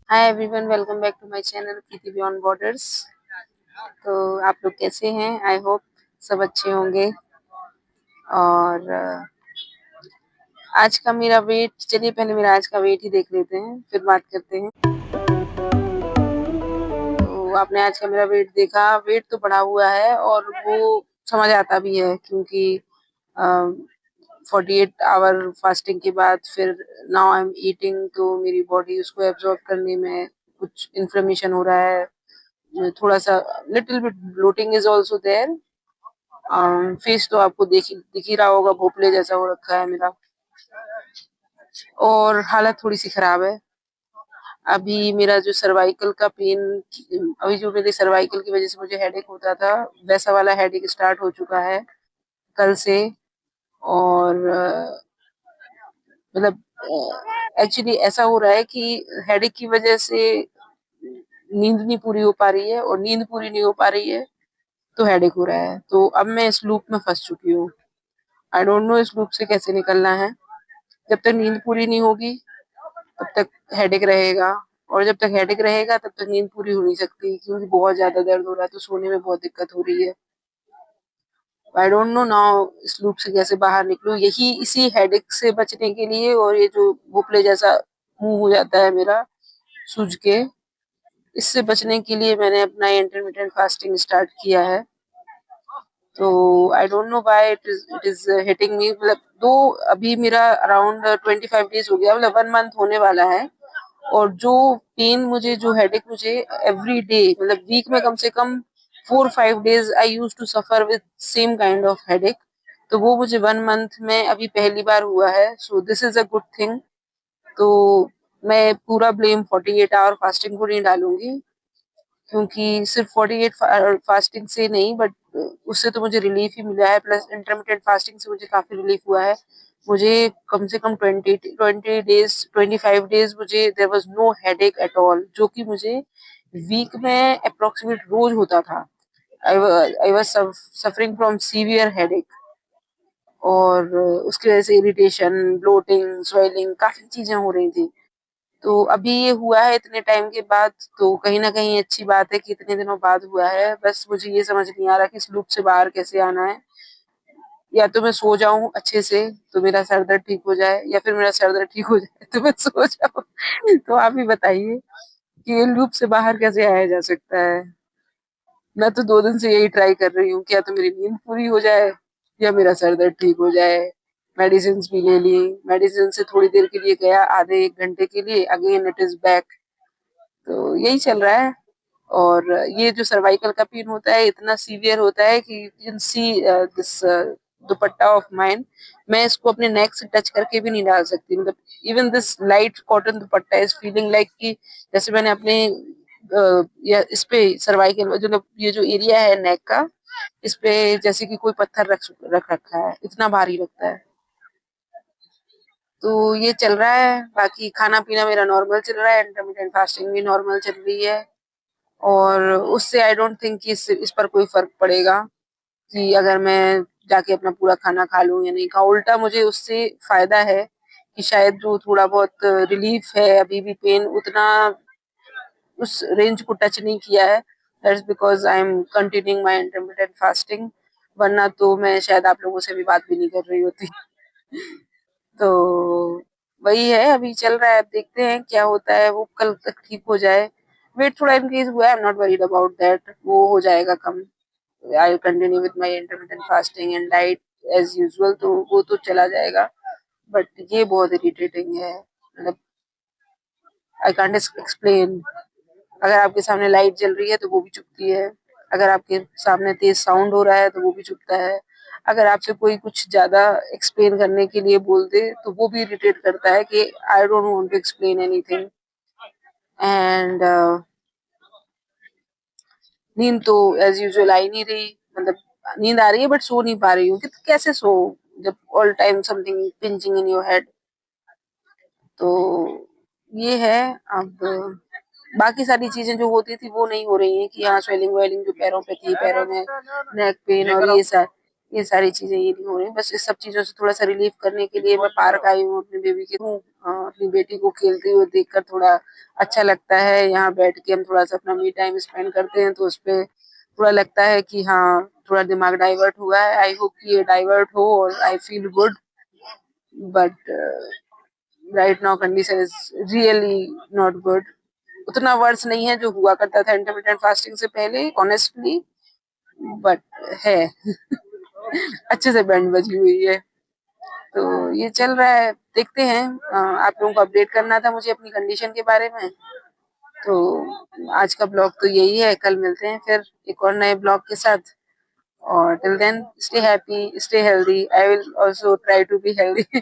Hi everyone, welcome back to my channel Preeti beyond borders. तो आप लोग कैसे हैं? आई होप सब अच्छे होंगे। और आज का मेरा वेट, चलिए पहले मेरा आज का वेट ही देख लेते हैं, फिर बात करते हैं। तो आपने आज का मेरा वेट देखा, वेट तो बढ़ा हुआ है और वो समझ आता भी है क्योंकि 48 आवर फास्टिंग के बाद फिर नाउ आई एम ईटिंग, तो मेरी बॉडी उसको एब्जॉर्ब करने में कुछ इन्फ्लेमेशन हो रहा है। थोड़ा सा little bit bloating is also there. Face तो आपको दिख ही रहा होगा, भोपले जैसा हो रखा है मेरा। और हालत थोड़ी सी खराब है। अभी मेरा जो सर्वाइकल का पेन, अभी जो मेरे सर्वाइकल की वजह से मुझे हेडेक होता था, वैसा वाला हेडेक स्टार्ट हो चुका है कल से। और मतलब एक्चुअली ऐसा हो रहा है कि हेडेक की वजह से नींद नहीं पूरी हो पा रही है, और नींद पूरी नहीं हो पा रही है तो हेडेक हो रहा है। तो अब मैं इस लूप में फंस चुकी हूँ। आई डोंट नो इस लूप से कैसे निकलना है। जब तक नींद पूरी नहीं होगी तब तक हेडेक रहेगा, और जब तक हेडेक रहेगा तब तक नींद पूरी हो नहीं सकती, क्योंकि बहुत ज्यादा दर्द हो रहा है तो सोने में बहुत दिक्कत हो रही है। आई डोंट नो नाउ इस लूप से कैसे बाहर निकलूं। यही इसी हेडेक से बचने के लिए, और ये जो भोपले जैसा मुंह हो जाता है मेरा सूज के, इससे बचने के लिए मैंने अपना इंटरमिटेंट फास्टिंग स्टार्ट किया है। तो I don't know why it is hitting me. मतलब दो, अभी मेरा अराउंड 25 डेज हो गया, मतलब 1 मंथ होने वाला है। और जो पेन मुझे, जो हेडेक मुझे एवरी डे, मतलब वीक में कम से कम 4-5 days I use to suffer with same kind of headache. तो वो मुझे 1 मंथ में अभी पहली बार हुआ है। So this is a good thing. तो मैं पूरा ब्लेम 48 आवर फास्टिंग को नहीं डालूंगी, क्योंकि सिर्फ 48 फास्टिंग से नहीं, बट उससे तो मुझे रिलीफ ही मिला है, प्लस इंटरमीडिएट फास्टिंग से मुझे काफी रिलीफ हुआ है। मुझे कम से कम 20-20 डेज, 25 डेज मुझे there was no headache at all, जो कि मुझे वीक में अप्रोक्सीमेट रोज होता था। I was suffering from severe headache, और उसकी वजह से इरिटेशन, ब्लोटिंग, स्वेलिंग, काफी चीजें हो रही थी। तो अभी ये हुआ है इतने टाइम के बाद, तो कहीं ना कहीं अच्छी बात है कि इतने दिनों बाद हुआ है। बस मुझे ये समझ नहीं आ रहा कि इस लूप से बाहर कैसे आना है। या तो मैं सो जाऊं अच्छे से तो मेरा सर दर्द ठीक हो जाए, या फिर मेरा सर दर्द ठीक हो जाए तो मैं सो जाऊं। तो आप ही बताइए कि ये लूप से बाहर कैसे आया जा सकता है। मैं तो 2 दिन से यही ट्राई कर रही हूँ कि या तो मेरी नींद पूरी हो जाए या मेरा सर दर्द ठीक हो जाए। मेडिसिन भी ले ली, मेडिसिन से थोड़ी देर के लिए गया, आधे 1 घंटे के लिए, अगेन इट इज बैक। तो यही चल रहा है। और ये जो सर्वाइकल का पेन होता है इतना सीवियर होता है कि you can see this dupatta of mine. मैं इसको अपने नेक से टच करके भी नहीं डाल सकती। मतलब even this light cotton dupatta is feeling like कि जैसे मैंने अपने या इस पे सर्वाइकल, जो ये जो एरिया है नेक का, इस पे जैसे कि कोई पत्थर रख रखा है, इतना भारी लगता है। तो ये चल रहा है। बाकी खाना पीना मेरा नॉर्मल चल रहा है, इंटरमीडिएट फास्टिंग भी नॉर्मल चल रही है। और उससे आई डोंट थिंक कि इस पर कोई फर्क पड़ेगा कि अगर मैं जाके अपना पूरा खाना खा लूं या नहीं खाऊं। उल्टा मुझे उससे फायदा है कि शायद जो थोड़ा बहुत रिलीफ है, अभी भी पेन उतना उस रेंज को टच नहीं किया है। That's because I am continuing my intermittent fasting, वरना तो मैं शायद आप लोगों से भी बात भी नहीं कर रही होती। तो वही है, अभी चल रहा है। अब देखते हैं क्या होता है, वो कल तक ठीक हो जाए। वेट थोड़ा इंक्रीज हुआ है, I am not worried about that, वो हो जाएगा कम। I will continue with my intermittent fasting and diet as usual, तो वो तो चला जाएगा। बट ये बहुत इरिटेटिंग है, मतलब आई कांट एक्सप्लेन। अगर आपके सामने लाइट जल रही है तो वो भी चुभती है, अगर आपके सामने तेज साउंड हो रहा है तो वो भी चुभता है, अगर आपसे कोई कुछ ज्यादा एक्सप्लेन करने के लिए बोल दे तो वो भी इरिटेट करता है कि I don't want to explain anything. And नींद तो एज यूजुअल आ ही नहीं रही। मतलब नींद आ रही है बट सो नहीं पा रही हूँ, कि कैसे सो जब all time something pinching in your head. तो ये है। अब बाकी सारी चीजें जो होती थी वो नहीं हो रही हैं, कि यहाँ स्वेलिंग वेलिंग जो पैरों पे थी, पैरों में नेक पेन और ये सब। ये सारी चीजें ये नहीं हो रही। बस इस सब चीजों से थोड़ा सा रिलीफ करने के लिए मैं पार्क आई हूँ, अपनी बेबी के हूँ, अपनी बेटी को खेलते हुए देखकर थोड़ा अच्छा लगता है। यहाँ बैठ के हम थोड़ा सा अपना मी टाइम स्पेंड करते हैं, तो उस पे थोड़ा लगता है कि हाँ थोड़ा दिमाग डाइवर्ट हुआ है। आई होप कि ये डाइवर्ट हो और I feel good, but right now condition is really not good. उतना वर्स नहीं है जो हुआ करता था इंटरमिटेंट फास्टिंग से पहले, ऑनेस्टली, बट है अच्छे से बैंड बजी हुई है। तो ये चल रहा है, देखते हैं। आप लोगों को अपडेट करना था मुझे अपनी कंडीशन के बारे में। तो आज का ब्लॉग तो यही है, कल मिलते हैं फिर एक और नए ब्लॉग के साथ। और till then stay happy, stay healthy, I will also try to be healthy.